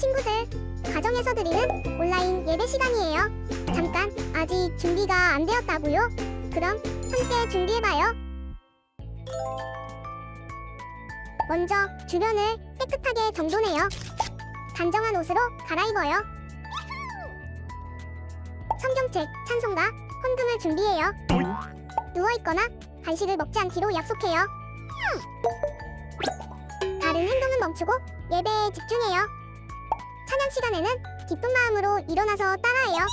친구들, 가정에서 드리는 온라인 예배 시간이에요. 잠깐, 아직 준비가 안 되었다고요? 그럼 함께 준비해봐요. 먼저 주변을 깨끗하게 정돈해요. 단정한 옷으로 갈아입어요. 성경책, 찬송가, 헌금을 준비해요. 누워있거나 간식을 먹지 않기로 약속해요. 다른 행동은 멈추고 예배에 집중해요. 찬양 시간에는 기쁜 마음으로 일어나서 따라해요.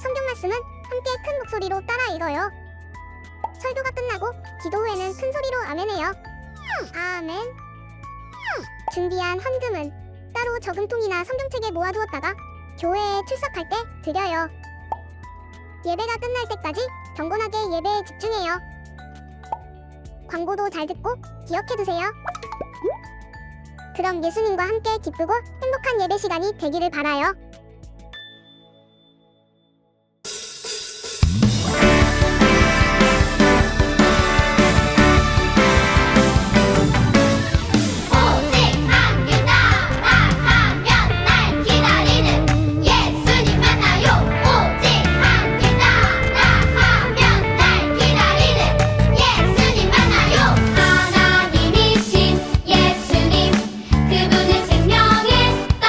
성경 말씀은 함께 큰 목소리로 따라 읽어요. 설교가 끝나고 기도 후에는 큰 소리로 아멘해요. 아멘. 준비한 헌금은 따로 저금통이나 성경책에 모아두었다가 교회에 출석할 때 드려요. 예배가 끝날 때까지 경건하게 예배에 집중해요. 광고도 잘 듣고 기억해두세요. 그럼 예수님과 함께 기쁘고 행복한 예배 시간이 되기를 바라요. 하나님이신 예수님, 그분은 생명의 떡.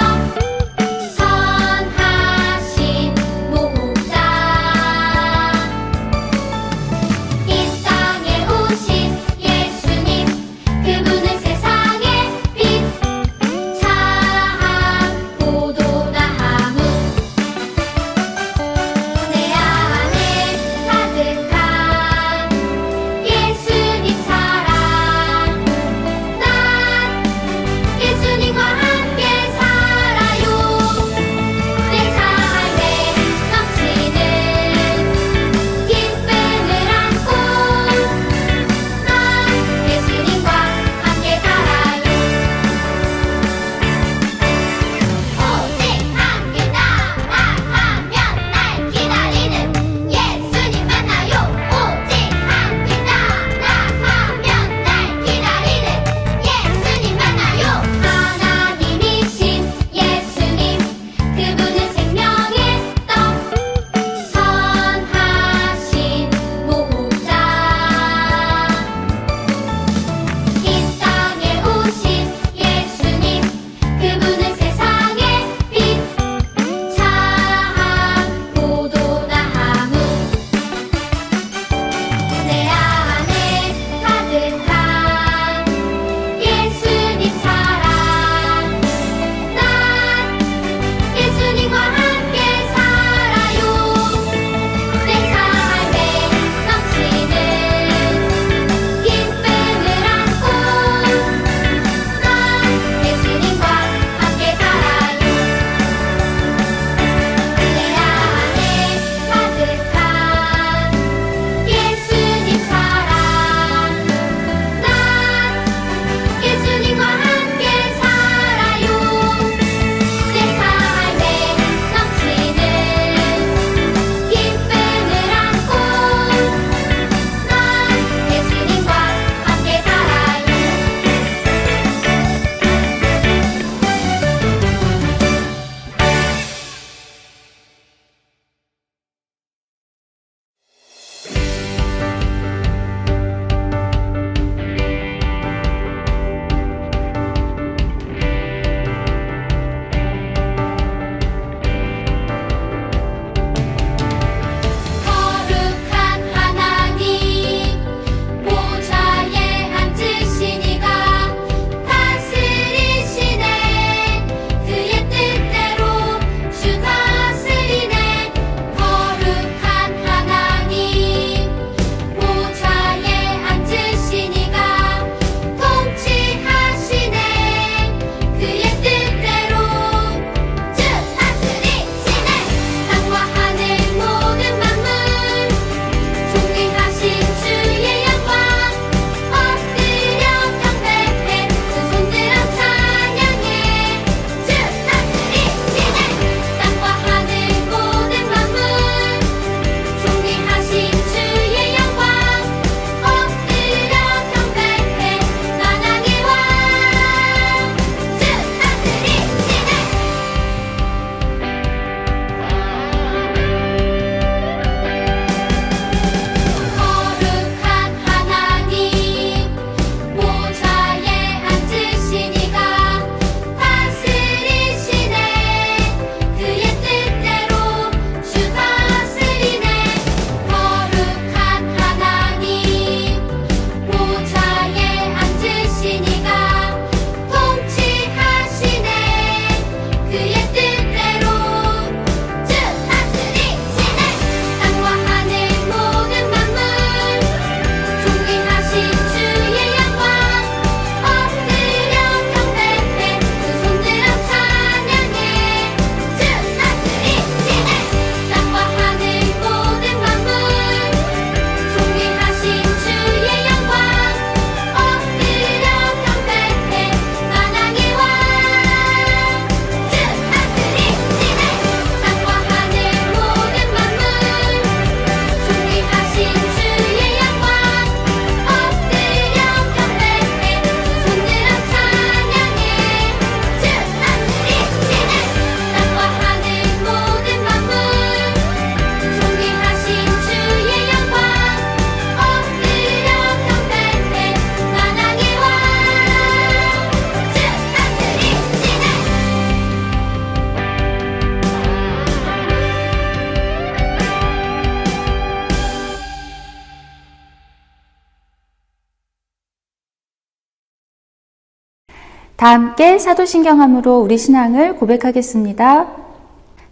다 함께 사도신경함으로 우리 신앙을 고백하겠습니다.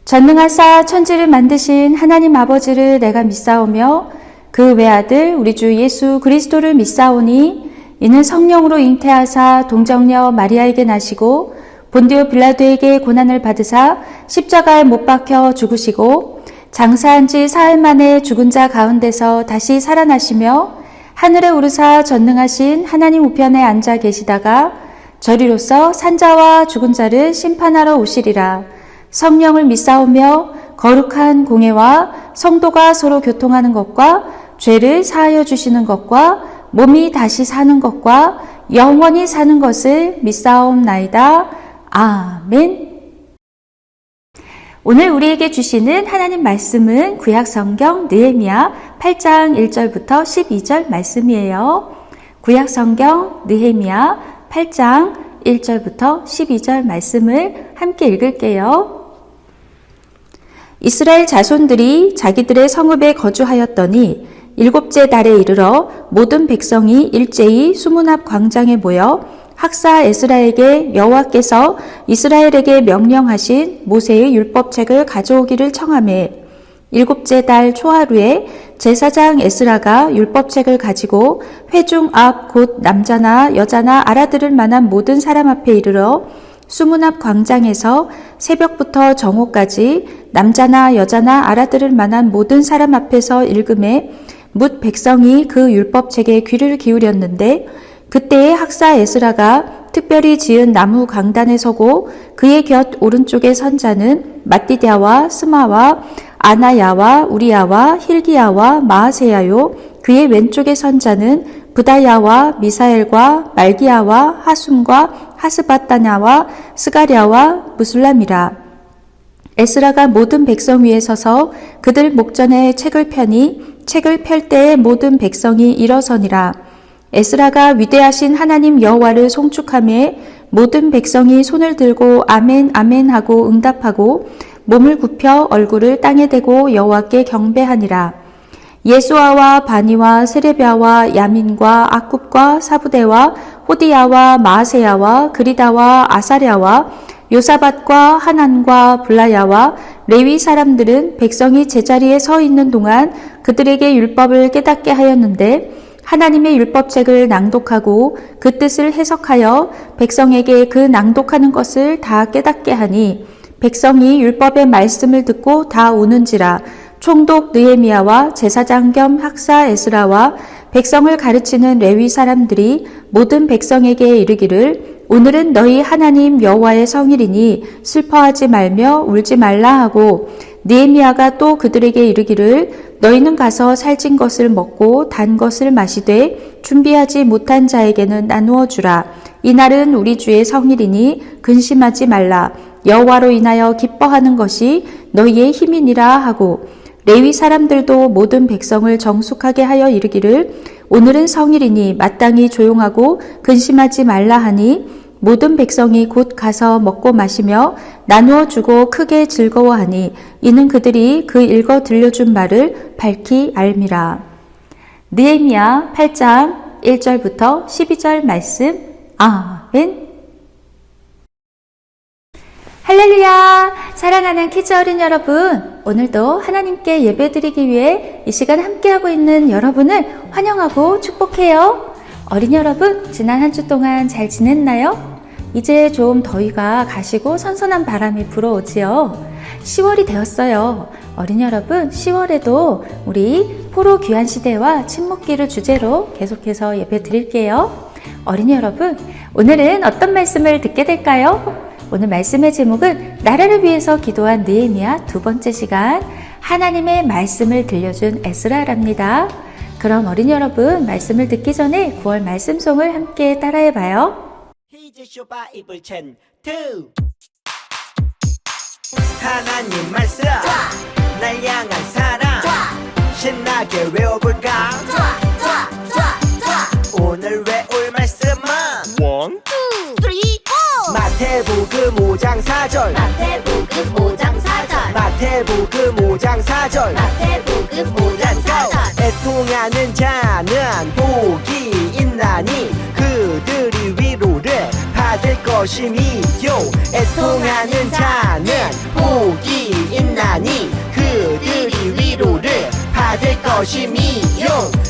전능하사 천지를 만드신 하나님 아버지를 내가 믿사오며 그 외아들 우리 주 예수 그리스도를 믿사오니 이는 성령으로 잉태하사 동정녀 마리아에게 나시고 본디오 빌라도에게 고난을 받으사 십자가에 못 박혀 죽으시고 장사한 지 사흘 만에 죽은 자 가운데서 다시 살아나시며 하늘에 오르사 전능하신 하나님 우편에 앉아 계시다가 저리로서 산자와 죽은 자를 심판하러 오시리라. 성령을 믿사오며 거룩한 공예와 성도가 서로 교통하는 것과 죄를 사하여 주시는 것과 몸이 다시 사는 것과 영원히 사는 것을 믿사옵나이다. 아멘. 오늘 우리에게 주시는 하나님 말씀은 구약성경 느헤미야 8장 1절부터 12절 말씀이에요. 구약성경 느헤미야 8장 1절부터 12절 말씀을 함께 읽을게요. 이스라엘 자손들이 자기들의 성읍에 거주하였더니 일곱째 달에 이르러 모든 백성이 일제히 수문 앞 광장에 모여 학사 에스라에게 여호와께서 이스라엘에게 명령하신 모세의 율법책을 가져오기를 청하매 일곱째 달 초하루에 제사장 에스라가 율법책을 가지고 회중 앞 곧 남자나 여자나 알아들을 만한 모든 사람 앞에 이르러 수문 앞 광장에서 새벽부터 정오까지 남자나 여자나 알아들을 만한 모든 사람 앞에서 읽음에 뭇 백성이 그 율법책에 귀를 기울였는데 그때에 학사 에스라가 특별히 지은 나무 강단에 서고 그의 곁 오른쪽에 선 자는 마띠디아와 스마와 아나야와 우리야와 힐기야와 마아세야요 그의 왼쪽에 선 자는 부다야와 미사엘과 말기야와 하숨과 하스바다냐와 스가랴와 무술람이라. 에스라가 모든 백성 위에 서서 그들 목전에 책을 펴니 책을 펼 때에 모든 백성이 일어서니라. 에스라가 위대하신 하나님 여호와를 송축하며 모든 백성이 손을 들고 아멘 아멘 하고 응답하고 몸을 굽혀 얼굴을 땅에 대고 여호와께 경배하니라. 예수아와 바니와 세레비아와 야민과 악굽과 사부대와 호디야와 마아세야와 그리다와 아사랴와 요사밧과 하난과 블라야와 레위 사람들은 백성이 제자리에 서 있는 동안 그들에게 율법을 깨닫게 하였는데 하나님의 율법책을 낭독하고 그 뜻을 해석하여 백성에게 그 낭독하는 것을 다 깨닫게 하니 백성이 율법의 말씀을 듣고 다 우는지라. 총독 느헤미야와 제사장 겸 학사 에스라와 백성을 가르치는 레위 사람들이 모든 백성에게 이르기를 오늘은 너희 하나님 여호와의 성일이니 슬퍼하지 말며 울지 말라 하고 느헤미야가 또 그들에게 이르기를 너희는 가서 살찐 것을 먹고 단 것을 마시되 준비하지 못한 자에게는 나누어 주라. 이날은 우리 주의 성일이니 근심하지 말라. 여호와로 인하여 기뻐하는 것이 너희의 힘이니라 하고 레위 사람들도 모든 백성을 정숙하게 하여 이르기를 오늘은 성일이니 마땅히 조용하고 근심하지 말라 하니 모든 백성이 곧 가서 먹고 마시며 나누어 주고 크게 즐거워하니 이는 그들이 그 읽어 들려준 말을 밝히 알미라. 느헤미야 8장 1절부터 12절 말씀. 아멘. 할렐루야! 사랑하는 키즈 어린 여러분, 오늘도 하나님께 예배드리기 위해 이 시간 함께하고 있는 여러분을 환영하고 축복해요. 어린 여러분, 지난 한 주 동안 잘 지냈나요? 이제 좀 더위가 가시고 선선한 바람이 불어오지요. 10월이 되었어요. 어린 여러분, 10월에도 우리 포로 귀한 시대와 침묵기를 주제로 계속해서 예배 드릴게요. 어린 여러분, 오늘은 어떤 말씀을 듣게 될까요? 오늘 말씀의 제목은 나라를 위해서 기도한 느헤미야 두 번째 시간, 하나님의 말씀을 들려준 에스라랍니다. 그럼 어린 여러분, 말씀을 듣기 전에 9월 말씀송을 함께 따라해봐요. 하나님 말씀 날 향한 사랑 신나게 외워볼까 오늘 외울 말씀은 1, 2, 3, 4 마태복음 5장 4절 마태복음 5장 4절 마태복음 5장 4절 마태복음 5장 4절 애통하는 자는 복이 있나니 그들이 위로를 받을 것임이요 애통하는 자는 복이 있나니 그들이 위로를 받을 것임이요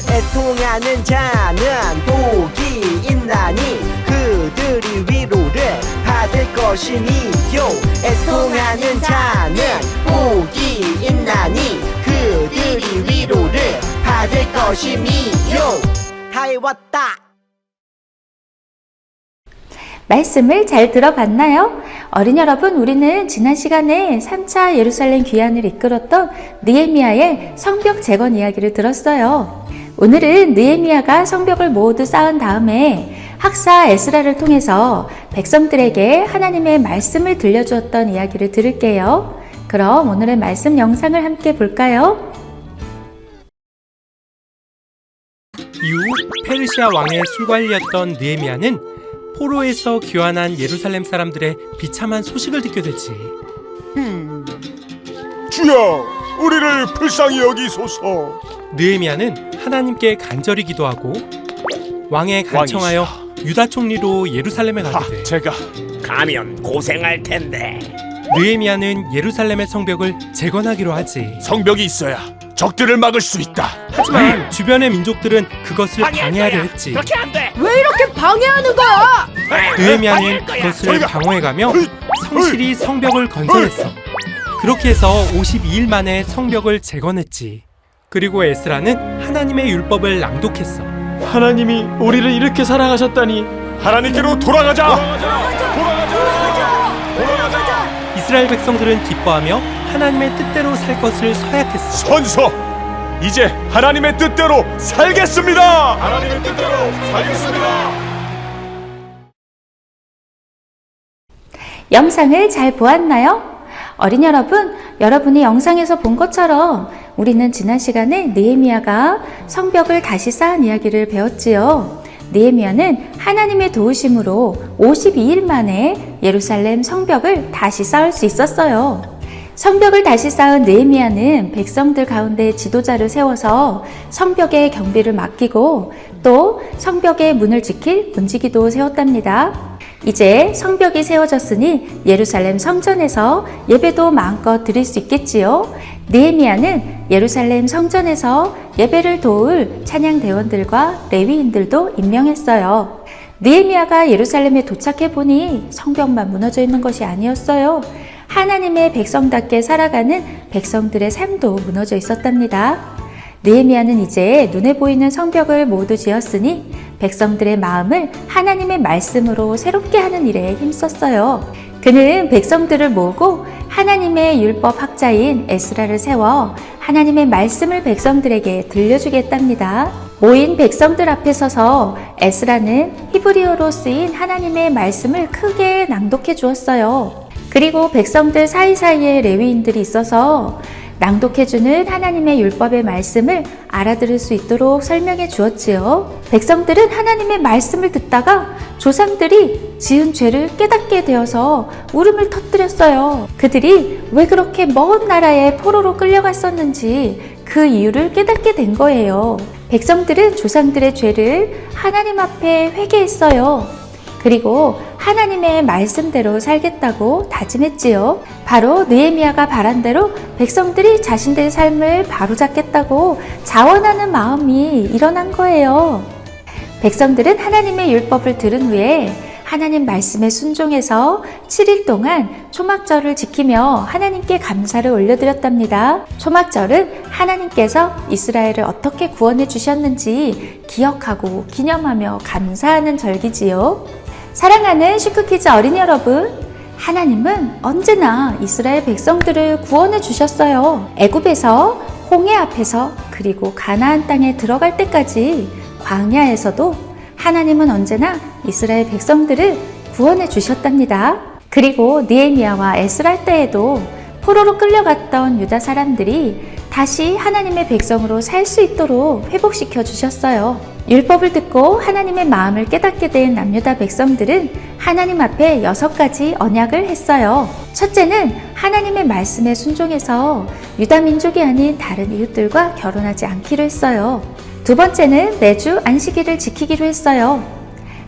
애통하는 자는 복이 있나니 그들이 위로를 받을 것임이요 애통하는 자는 복이 있나니 그들이 위로를 받을 것임이요 다 외웠다. 말씀을 잘 들어봤나요? 어린이 여러분, 우리는 지난 시간에 3차 예루살렘 귀환을 이끌었던 느헤미야의 성벽 재건 이야기를 들었어요. 오늘은 느헤미야가 성벽을 모두 쌓은 다음에 학사 에스라를 통해서 백성들에게 하나님의 말씀을 들려주었던 이야기를 들을게요. 그럼 오늘의 말씀 영상을 함께 볼까요? 이후 페르시아 왕의 술관리였던 느헤미야는 포로에서 귀환한 예루살렘 사람들의 비참한 소식을 듣게 되지. 주여, 우리를 불쌍히 여기소서. 느헤미야는 하나님께 간절히 기도하고 왕에 간청하여 유다 총리로 예루살렘에 가게 돼. 제가 가면 고생할 텐데. 느헤미야는 예루살렘의 성벽을 재건하기로 하지. 성벽이 있어야 적들을 막을 수 있다. 하지만 주변의 민족들은 그것을 방해하려 했지. 그렇게 안 돼. 느헤미야는 그것을 방어해가며 성실히 성벽을 건설했어. 그렇게 해서 52일 만에 성벽을 재건했지. 그리고 에스라는 하나님의 율법을 낭독했어. 하나님이 우리를 이렇게 사랑하셨다니 하나님께로 돌아가자. 이스라엘 백성들은 기뻐하며 하나님의 뜻대로 살 것을 서약했어. 선서, 이제 하나님의 뜻대로 살겠습니다. 하나님의 뜻대로 살겠습니다. 영상을 잘 보았나요? 어린이 여러분, 여러분이 영상에서 본 것처럼 우리는 지난 시간에 느헤미야가 성벽을 다시 쌓은 이야기를 배웠지요. 느헤미야는 하나님의 도우심으로 52일 만에 예루살렘 성벽을 다시 쌓을 수 있었어요. 성벽을 다시 쌓은 느헤미야는 백성들 가운데 지도자를 세워서 성벽의 경비를 맡기고 또 성벽의 문을 지킬 문지기도 세웠답니다. 이제 성벽이 세워졌으니 예루살렘 성전에서 예배도 마음껏 드릴 수 있겠지요. 느헤미야는 예루살렘 성전에서 예배를 도울 찬양대원들과 레위인들도 임명했어요. 느헤미야가 예루살렘에 도착해 보니 성벽만 무너져 있는 것이 아니었어요. 하나님의 백성답게 살아가는 백성들의 삶도 무너져 있었답니다. 느헤미야는 이제 눈에 보이는 성벽을 모두 지었으니 백성들의 마음을 하나님의 말씀으로 새롭게 하는 일에 힘썼어요. 그는 백성들을 모으고 하나님의 율법 학자인 에스라를 세워 하나님의 말씀을 백성들에게 들려주게 했답니다. 모인 백성들 앞에 서서 에스라는 히브리어로 쓰인 하나님의 말씀을 크게 낭독해 주었어요. 그리고 백성들 사이사이에 레위인들이 있어서 낭독해주는 하나님의 율법의 말씀을 알아들을 수 있도록 설명해 주었지요. 백성들은 하나님의 말씀을 듣다가 조상들이 지은 죄를 깨닫게 되어서 울음을 터뜨렸어요. 그들이 왜 그렇게 먼 나라에 포로로 끌려갔었는지 그 이유를 깨닫게 된 거예요. 백성들은 조상들의 죄를 하나님 앞에 회개했어요. 그리고 하나님의 말씀대로 살겠다고 다짐했지요. 바로 느헤미야가 바란 대로 백성들이 자신들의 삶을 바로잡겠다고 자원하는 마음이 일어난 거예요. 백성들은 하나님의 율법을 들은 후에 하나님 말씀에 순종해서 7일 동안 초막절을 지키며 하나님께 감사를 올려드렸답니다. 초막절은 하나님께서 이스라엘을 어떻게 구원해 주셨는지 기억하고 기념하며 감사하는 절기지요. 사랑하는 슈크키즈 어린이 여러분, 하나님은 언제나 이스라엘 백성들을 구원해 주셨어요. 애굽에서 홍해 앞에서 그리고 가나안 땅에 들어갈 때까지 광야에서도 하나님은 언제나 이스라엘 백성들을 구원해 주셨답니다. 그리고 느헤미야와 에스라 때에도 포로로 끌려갔던 유다 사람들이 다시 하나님의 백성으로 살 수 있도록 회복시켜 주셨어요. 율법을 듣고 하나님의 마음을 깨닫게 된 남유다 백성들은 하나님 앞에 6가지 언약을 했어요. 첫째는 하나님의 말씀에 순종해서 유다 민족이 아닌 다른 이웃들과 결혼하지 않기로 했어요. 두 번째는 매주 안식일을 지키기로 했어요.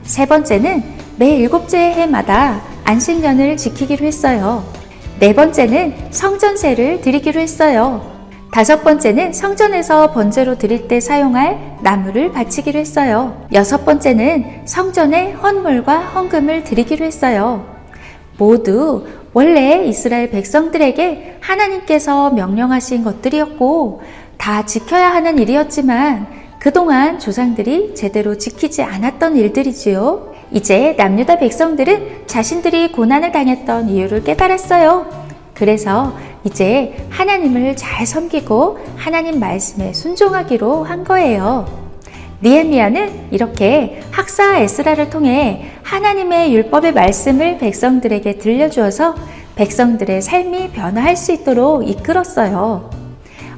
세 번째는 매 7째 해마다 안식년을 지키기로 했어요. 4번째는 성전세를 드리기로 했어요. 5번째는 성전에서 번제로 드릴 때 사용할 나무를 바치기로 했어요. 6번째는 성전에 헌물과 헌금을 드리기로 했어요. 모두 원래 이스라엘 백성들에게 하나님께서 명령하신 것들이었고 다 지켜야 하는 일이었지만 그동안 조상들이 제대로 지키지 않았던 일들이지요. 이제 남유다 백성들은 자신들이 고난을 당했던 이유를 깨달았어요. 그래서 이제 하나님을 잘 섬기고 하나님 말씀에 순종하기로 한 거예요. 느헤미야는 이렇게 학사 에스라를 통해 하나님의 율법의 말씀을 백성들에게 들려주어서 백성들의 삶이 변화할 수 있도록 이끌었어요.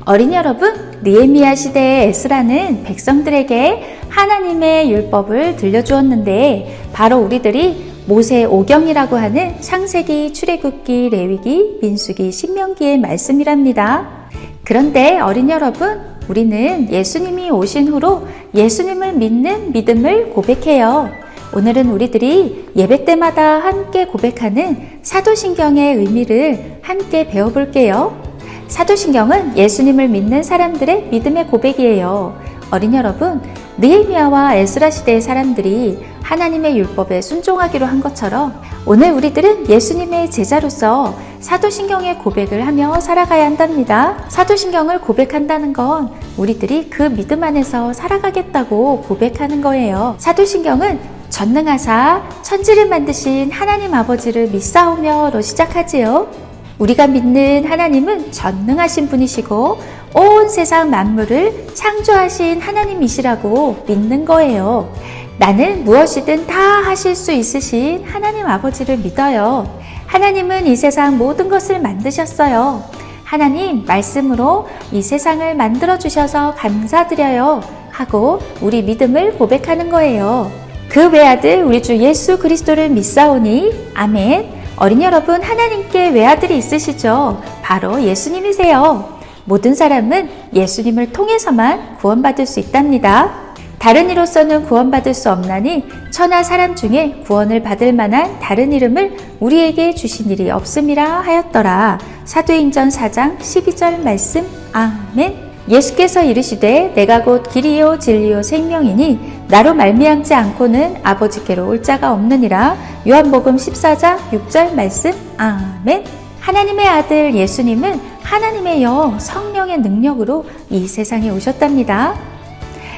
어린이 여러분, 느헤미야 시대의 에스라는 백성들에게 하나님의 율법을 들려주었는데 바로 우리들이 모세 오경이라고 하는 창세기, 출애굽기, 레위기, 민수기, 신명기의 말씀이랍니다. 그런데 어린이 여러분, 우리는 예수님이 오신 후로 예수님을 믿는 믿음을 고백해요. 오늘은 우리들이 예배 때마다 함께 고백하는 사도신경의 의미를 함께 배워볼게요. 사도신경은 예수님을 믿는 사람들의 믿음의 고백이에요. 어린이 여러분, 느헤미야와 에스라 시대의 사람들이 하나님의 율법에 순종하기로 한 것처럼 오늘 우리들은 예수님의 제자로서 사도신경의 고백을 하며 살아가야 한답니다. 사도신경을 고백한다는 건 우리들이 그 믿음 안에서 살아가겠다고 고백하는 거예요. 사도신경은 전능하사 천지를 만드신 하나님 아버지를 믿사오며로 시작하지요. 우리가 믿는 하나님은 전능하신 분이시고 온 세상 만물을 창조하신 하나님이시라고 믿는 거예요. 나는 무엇이든 다 하실 수 있으신 하나님 아버지를 믿어요. 하나님은 이 세상 모든 것을 만드셨어요. 하나님 말씀으로 이 세상을 만들어 주셔서 감사드려요 하고 우리 믿음을 고백하는 거예요. 그 외아들 우리 주 예수 그리스도를 믿사오니 아멘. 어린이 여러분, 하나님께 외아들이 있으시죠? 바로 예수님이세요. 모든 사람은 예수님을 통해서만 구원받을 수 있답니다. 다른 이로서는 구원받을 수 없나니 천하 사람 중에 구원을 받을 만한 다른 이름을 우리에게 주신 일이 없음이라 하였더라. 사도행전 4장 12절 말씀. 아멘. 예수께서 이르시되 내가 곧 길이요 진리요 생명이니 나로 말미암지 않고는 아버지께로 올 자가 없느니라. 요한복음 14장 6절 말씀. 아멘. 하나님의 아들 예수님은 하나님의 영 성령의 능력으로 이 세상에 오셨답니다.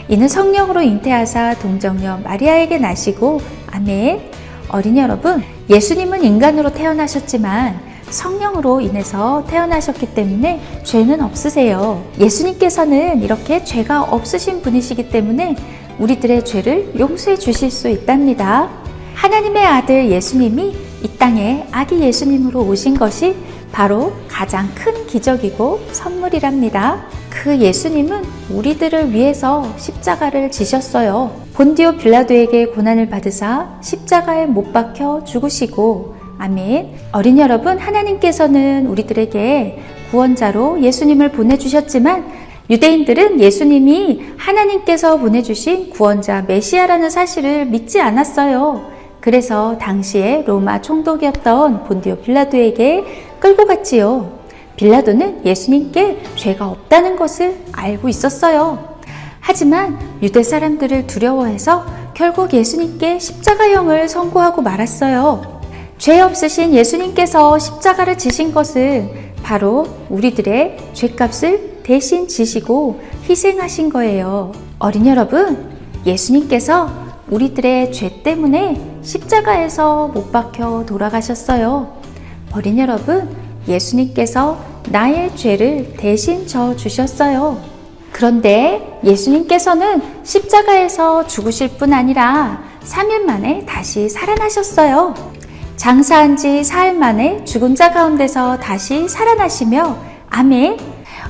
이는 성령으로 잉태하사 동정녀 마리아에게 나시고 아멘. 어린이 여러분, 예수님은 인간으로 태어나셨지만 성령으로 인해서 태어나셨기 때문에 죄는 없으세요. 예수님께서는 이렇게 죄가 없으신 분이시기 때문에 우리들의 죄를 용서해 주실 수 있답니다. 하나님의 아들 예수님이 이 땅에 아기 예수님으로 오신 것이 바로 가장 큰 기적이고 선물이랍니다. 그 예수님은 우리들을 위해서 십자가를 지셨어요. 본디오 빌라도에게 고난을 받으사 십자가에 못 박혀 죽으시고 아멘. 어린이 여러분, 하나님께서는 우리들에게 구원자로 예수님을 보내주셨지만 유대인들은 예수님이 하나님께서 보내주신 구원자 메시아라는 사실을 믿지 않았어요. 그래서 당시에 로마 총독이었던 본디오 빌라도에게 끌고 갔지요. 빌라도는 예수님께 죄가 없다는 것을 알고 있었어요. 하지만 유대 사람들을 두려워해서 결국 예수님께 십자가형을 선고하고 말았어요. 죄 없으신 예수님께서 십자가를 지신 것은 바로 우리들의 죄값을 대신 지시고 희생하신 거예요. 어린이 여러분, 예수님께서 우리들의 죄 때문에 십자가에서 못 박혀 돌아가셨어요. 어린이 여러분, 예수님께서 나의 죄를 대신 져 주셨어요. 그런데 예수님께서는 십자가에서 죽으실 뿐 아니라 3일 만에 다시 살아나셨어요. 장사한 지 사흘 만에 죽은 자 가운데서 다시 살아나시며 아멘.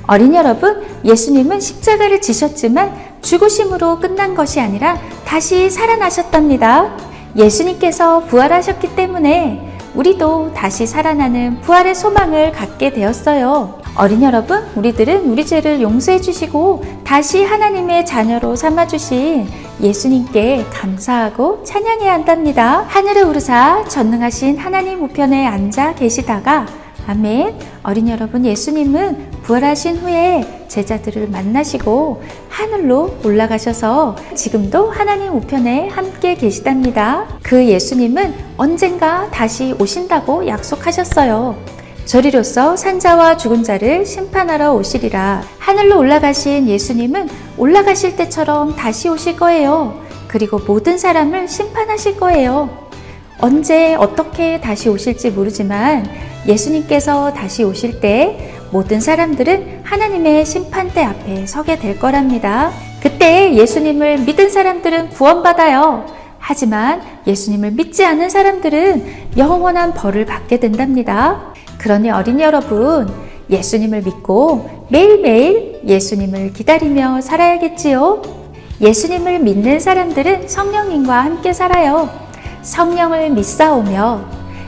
어린이 여러분, 예수님은 십자가를 지셨지만 죽으심으로 끝난 것이 아니라 다시 살아나셨답니다. 예수님께서 부활하셨기 때문에 우리도 다시 살아나는 부활의 소망을 갖게 되었어요. 어린이 여러분, 우리들은 우리 죄를 용서해 주시고 다시 하나님의 자녀로 삼아주신 예수님께 감사하고 찬양해야 한답니다. 하늘에 오르사 전능하신 하나님 우편에 앉아 계시다가 아멘. 어린이 여러분, 예수님은 부활하신 후에 제자들을 만나시고 하늘로 올라가셔서 지금도 하나님 우편에 함께 계시답니다. 그 예수님은 언젠가 다시 오신다고 약속하셨어요. 저리로서 산자와 죽은 자를 심판하러 오시리라. 하늘로 올라가신 예수님은 올라가실 때처럼 다시 오실 거예요. 그리고 모든 사람을 심판하실 거예요. 언제 어떻게 다시 오실지 모르지만 예수님께서 다시 오실 때 모든 사람들은 하나님의 심판대 앞에 서게 될 거랍니다. 그때 예수님을 믿은 사람들은 구원받아요. 하지만 예수님을 믿지 않은 사람들은 영원한 벌을 받게 된답니다. 그러니 어린이 여러분, 예수님을 믿고 매일매일 예수님을 기다리며 살아야겠지요. 예수님을 믿는 사람들은 성령님과 함께 살아요. 성령을 믿사오며,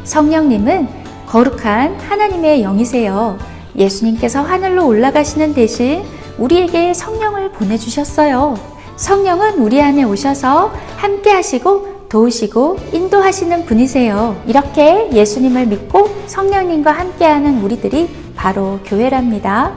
성령님은 거룩한 하나님의 영이세요. 예수님께서 하늘로 올라가시는 대신 우리에게 성령을 보내주셨어요. 성령은 우리 안에 오셔서 함께 하시고 도우시고 인도하시는 분이세요. 이렇게 예수님을 믿고 성령님과 함께하는 우리들이 바로 교회랍니다.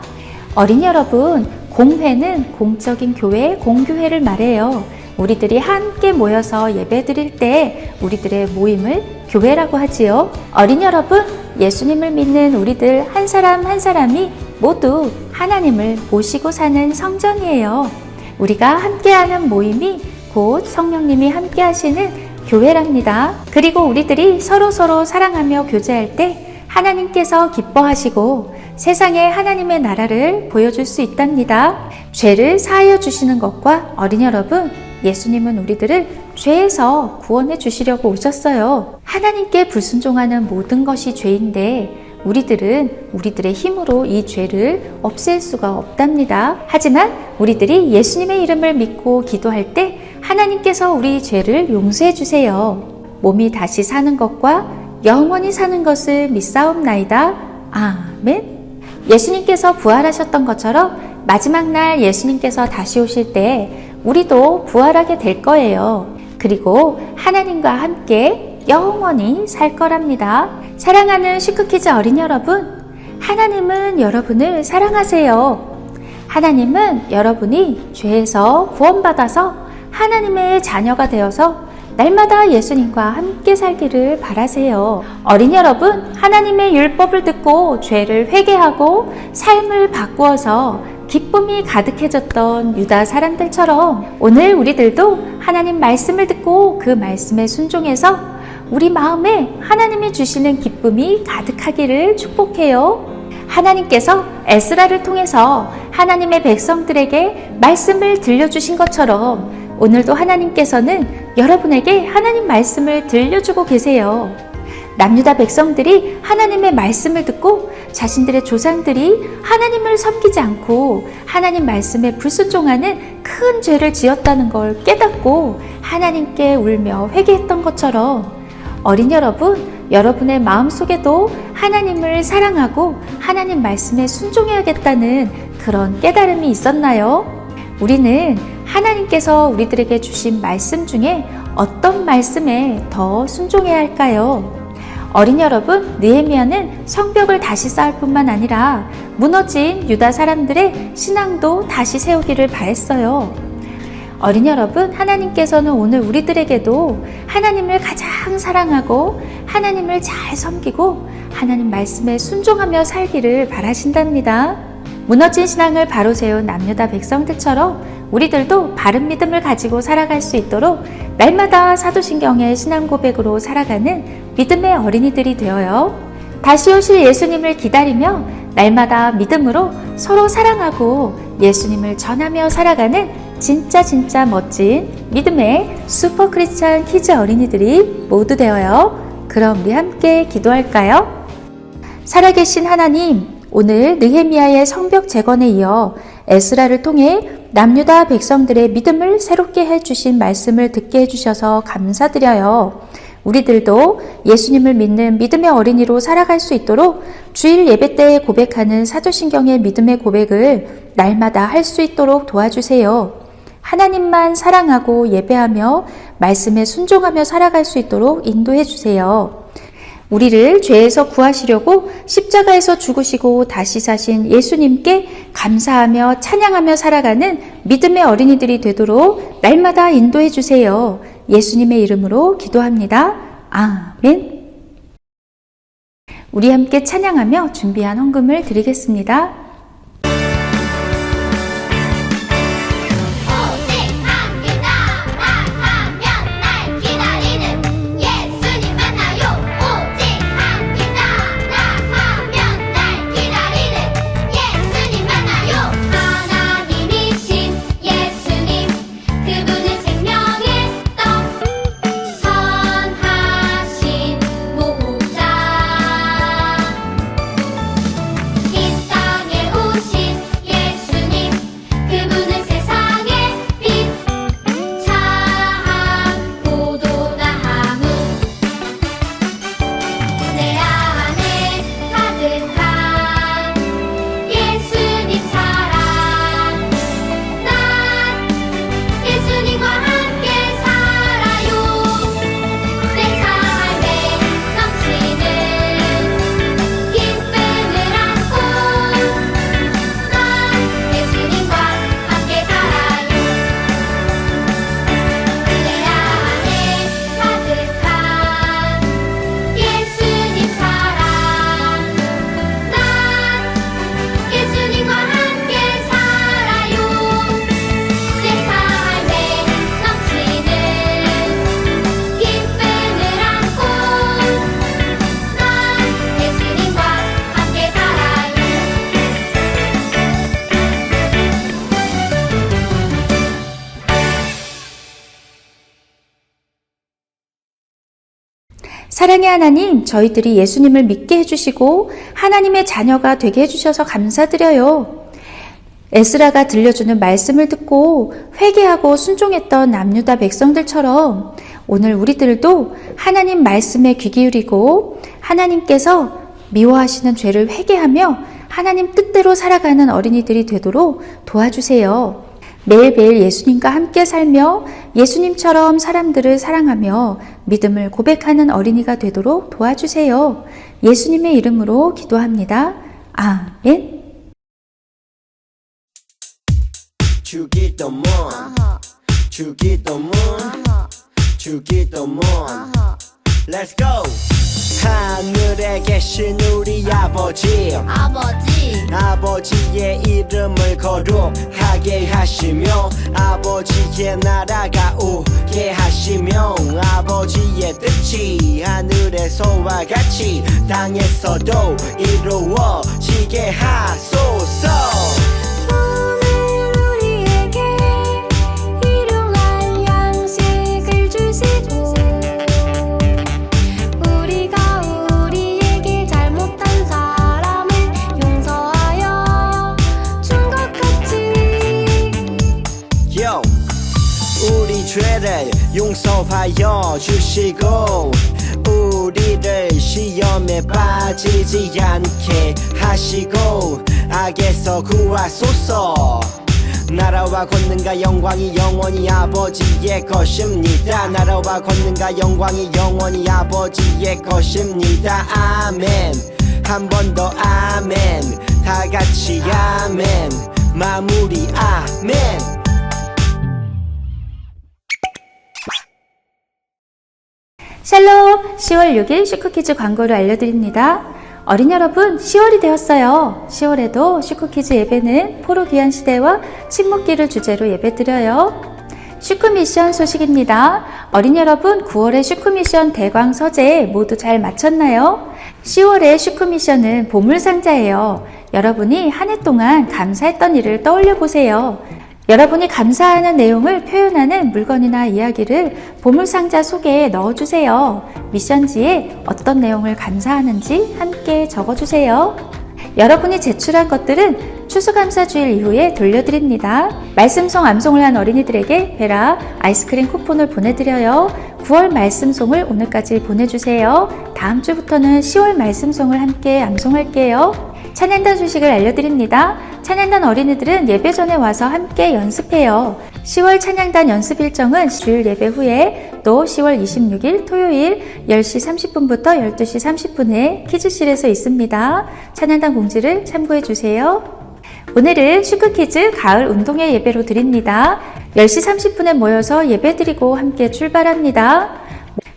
어린이 여러분, 공회는 공적인 교회, 공교회를 말해요. 우리들이 함께 모여서 예배 드릴 때 우리들의 모임을 교회라고 하지요. 어린이 여러분, 예수님을 믿는 우리들 한 사람 한 사람이 모두 하나님을 모시고 사는 성전이에요. 우리가 함께하는 모임이 곧 성령님이 함께 하시는 교회랍니다. 그리고 우리들이 서로 사랑하며 교제할 때 하나님께서 기뻐하시고 세상에 하나님의 나라를 보여줄 수 있답니다. 죄를 사하여 주시는 것과 어린이 여러분, 예수님은 우리들을 죄에서 구원해 주시려고 오셨어요. 하나님께 불순종하는 모든 것이 죄인데 우리들은 우리들의 힘으로 이 죄를 없앨 수가 없답니다. 하지만 우리들이 예수님의 이름을 믿고 기도할 때 하나님께서 우리 죄를 용서해 주세요. 몸이 다시 사는 것과 영원히 사는 것을 믿사옵나이다. 아멘. 예수님께서 부활하셨던 것처럼 마지막 날 예수님께서 다시 오실 때 우리도 부활하게 될 거예요. 그리고 하나님과 함께 영원히 살 거랍니다. 사랑하는 슈크키즈 어린이 여러분, 하나님은 여러분을 사랑하세요. 하나님은 여러분이 죄에서 구원받아서 하나님의 자녀가 되어서 날마다 예수님과 함께 살기를 바라세요. 어린이 여러분, 하나님의 율법을 듣고 죄를 회개하고 삶을 바꾸어서 기쁨이 가득해졌던 유다 사람들처럼 오늘 우리들도 하나님 말씀을 듣고 그 말씀에 순종해서 우리 마음에 하나님이 주시는 기쁨이 가득하기를 축복해요. 하나님께서 에스라를 통해서 하나님의 백성들에게 말씀을 들려주신 것처럼 오늘도 하나님께서는 여러분에게 하나님 말씀을 들려주고 계세요. 남유다 백성들이 하나님의 말씀을 듣고 자신들의 조상들이 하나님을 섬기지 않고 하나님 말씀에 불순종하는 큰 죄를 지었다는 걸 깨닫고 하나님께 울며 회개했던 것처럼 어린이 여러분, 여러분의 마음속에도 하나님을 사랑하고 하나님 말씀에 순종해야겠다는 그런 깨달음이 있었나요? 우리는 하나님께서 우리들에게 주신 말씀 중에 어떤 말씀에 더 순종해야 할까요? 어린이 여러분, 느헤미야는 성벽을 다시 쌓을 뿐만 아니라 무너진 유다 사람들의 신앙도 다시 세우기를 바랬어요. 어린이 여러분, 하나님께서는 오늘 우리들에게도 하나님을 가장 사랑하고 하나님을 잘 섬기고 하나님 말씀에 순종하며 살기를 바라신답니다. 무너진 신앙을 바로 세운 남유다 백성들처럼 우리들도 바른 믿음을 가지고 살아갈 수 있도록 날마다 사도신경의 신앙 고백으로 살아가는 믿음의 어린이들이 되어요. 다시 오실 예수님을 기다리며 날마다 믿음으로 서로 사랑하고 예수님을 전하며 살아가는 진짜 멋진 믿음의 슈퍼 크리스찬 키즈 어린이들이 모두 되어요. 그럼 우리 함께 기도할까요? 살아계신 하나님, 오늘 느헤미야의 성벽 재건에 이어 에스라를 통해 남유다 백성들의 믿음을 새롭게 해주신 말씀을 듣게 해주셔서 감사드려요. 우리들도 예수님을 믿는 믿음의 어린이로 살아갈 수 있도록 주일 예배 때에 고백하는 사도신경의 믿음의 고백을 날마다 할 수 있도록 도와주세요. 하나님만 사랑하고 예배하며 말씀에 순종하며 살아갈 수 있도록 인도해 주세요. 우리를 죄에서 구하시려고 십자가에서 죽으시고 다시 사신 예수님께 감사하며 찬양하며 살아가는 믿음의 어린이들이 되도록 날마다 인도해 주세요. 예수님의 이름으로 기도합니다. 아멘. 우리 함께 찬양하며 준비한 헌금을 드리겠습니다. 오직 한 길 따라가면 날 기다리는 예수님 만나요. 오직 한 길 따라가면 날 기다리는 예수님 만나요. 하나님이신 예수님, 그분은 생명의 떡, 선하신 목자, 이 땅에 오신 예수님, 그분은 세상의 빛, 참 포도나무. 내 안에 가득한 예수님 사랑, 난 예수님과 함께 살아요. 내 삶에 넘치는 기쁨을 안고 난 예수님과 함께 살아요. 내 안에 가득한 예수님 사랑, 난 예수님과 함께 살아요. 내 삶에 넘치는 기쁨을 안고 난 예수님과 함께 살아요. 사랑의 하나님, 저희들이 예수님을 믿게 해주시고 하나님의 자녀가 되게 해주셔서 감사드려요. 에스라가 들려주는 말씀을 듣고 회개하고 순종했던 남유다 백성들처럼 오늘 우리들도 하나님 말씀에 귀 기울이고 하나님께서 미워하시는 죄를 회개하며 하나님 뜻대로 살아가는 어린이들이 되도록 도와주세요. 매일매일 예수님과 함께 살며 예수님처럼 사람들을 사랑하며 믿음을 고백하는 어린이가 되도록 도와주세요. 예수님의 이름으로 기도합니다. 아멘. 주기도문 주기도문 주기도문 Let's go 하늘에 계신 우리 아버지 아버지의 이름을 거룩하게 하시며 아버지의 나라가 오게 하시며 아버지의 뜻이 하늘에서와 같이 땅에서도 이루어지게 하소서. 우리 죄를 용서하여 주시고 우리를 시험에 빠지지 않게 하시고 악에서 구하소서. 나라와 권능과 영광이 영원히 아버지의 것입니다. 나라와 권능과 영광이 영원히 아버지의 것입니다. 아멘. 한 번 더 아멘. 다 같이 아멘. 마무리 아멘. 샬롬! 10월 6일 슈크키즈 광고를 알려드립니다. 어린 여러분, 10월이 되었어요. 10월에도 슈크키즈 예배는 포로 귀한 시대와 침묵기를 주제로 예배드려요. 슈크미션 소식입니다. 어린 여러분, 9월의 슈크미션 대광서재 모두 잘 마쳤나요? 10월의 슈크미션은 보물상자예요. 여러분이 한 해 동안 감사했던 일을 떠올려 보세요. 여러분이 감사하는 내용을 표현하는 물건이나 이야기를 보물상자 속에 넣어주세요. 미션지에 어떤 내용을 감사하는지 함께 적어주세요. 여러분이 제출한 것들은 추수감사주일 이후에 돌려드립니다. 말씀송 암송을 한 어린이들에게 베라 아이스크림 쿠폰을 보내드려요. 9월 말씀송을 오늘까지 보내주세요. 다음 주부터는 10월 말씀송을 함께 암송할게요. 찬양단 소식을 알려드립니다. 찬양단 어린이들은 예배 전에 와서 함께 연습해요. 10월 찬양단 연습 일정은 주일 예배 후에 또 10월 26일 토요일 10시 30분부터 12시 30분에 키즈실에서 있습니다. 찬양단 공지를 참고해주세요. 오늘은 슈크키즈 가을 운동회 예배로 드립니다. 10시 30분에 모여서 예배드리고 함께 출발합니다.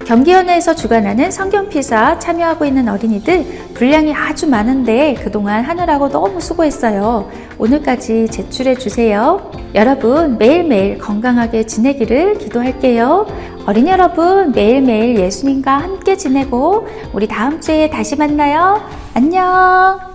경기연회에서 주관하는 성경피사 참여하고 있는 어린이들 분량이 아주 많은데 그동안 하느라고 너무 수고했어요. 오늘까지 제출해 주세요. 여러분 매일매일 건강하게 지내기를 기도할게요. 어린이 여러분 매일매일 예수님과 함께 지내고 우리 다음 주에 다시 만나요. 안녕.